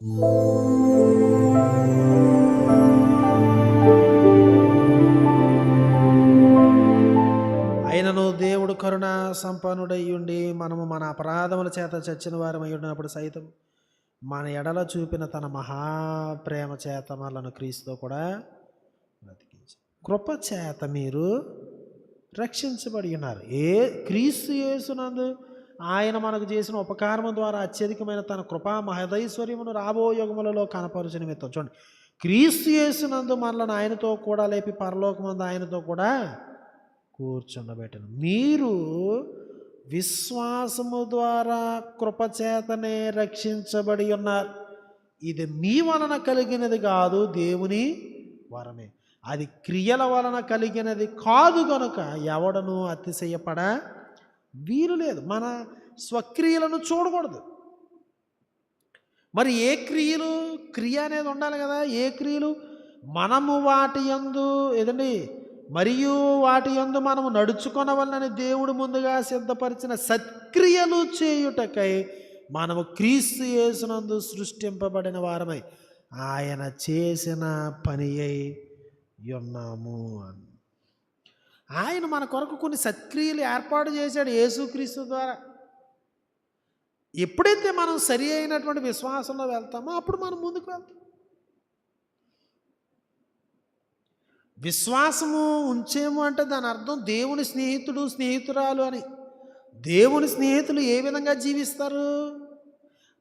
అయినను దేవుడు కరుణా సంపన్నుడయ్యుండి మనము మన అపరాధముల చేత చచ్చిన వారమై ఉన్నప్పుడు సైతం మన ఎడల చూపిన తన మహాప్రేమ చేత మనలను క్రీస్తుతో కూడా బ్రతికించి కృప చేత మీరు రక్షించబడి ఉన్నారు. క్రీస్తు యేసునందు ఆయన మనకు చేసిన ఉపకారము ద్వారా అత్యధికమైన తన కృపా మహదైశ్వర్యమును రాబో యుగములలో కనపరుచు నిమిత్తం. చూడండి, క్రీస్తు యేసునందు మనలను ఆయనతో కూడా లేపి పరలోకమందు ఆయనతో కూడా కూర్చుండబెట్టను. మీరు విశ్వాసము ద్వారా కృపచేతనే రక్షించబడి ఉన్నారు. ఇది మీ వలన కలిగినది కాదు, దేవుని వరమే. అది క్రియల వలన కలిగినది కాదు గనుక ఎవడను అతిశయపడ వీలు లేదు. మన స్వక్రియలను చూడకూడదు. మరి ఏ క్రియలు? క్రియ అనేది ఉండాలి కదా. ఏ క్రియలు? మనము వాటి యందు ఏదండి మరియు వాటి యందు మనము నడుచుకొనవలనని దేవుడు ముందుగా సిద్ధపరిచిన సత్క్రియలు చేయుటకై మనము క్రీస్తు యేసునందు సృష్టింపబడిన వారమై ఆయన చేసిన పని అయి ఉన్నాము అని. ఆయన మన కొరకు కొన్ని సత్క్రియలు ఏర్పాటు చేశాడు యేసుక్రీస్తు ద్వారా. ఎప్పుడైతే మనం సరి అయినటువంటి విశ్వాసంలో వెళ్తామో అప్పుడు మనం ముందుకు వెళ్తాం. విశ్వాసము ఉంచేము అంటే దాని అర్థం దేవుని స్నేహితుడు స్నేహితురాలు అని. దేవుని స్నేహితులు ఏ విధంగా జీవిస్తారు?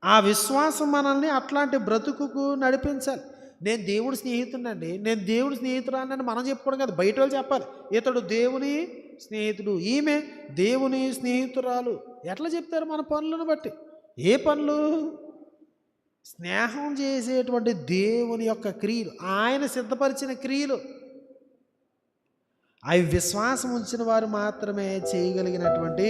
ఆ విశ్వాసం మనల్ని అట్లాంటి బ్రతుకుకు నడిపించాలి. నేను దేవుడి స్నేహితుడినండి, నేను దేవుడి స్నేహితురాలని మనం చెప్పుకోవడం కాదు, బయట వాళ్ళు చెప్పాలి. ఇతడు దేవుని స్నేహితుడు, ఈమె దేవుని స్నేహితురాలు. ఎట్లా చెప్తారు? మన పనులను బట్టి. ఏ పనులు? స్నేహం చేసేటువంటి దేవుని యొక్క క్రియలు, ఆయన సిద్ధపరిచిన క్రియలు. అవి విశ్వాసం ఉంచిన వారు మాత్రమే చేయగలిగినటువంటి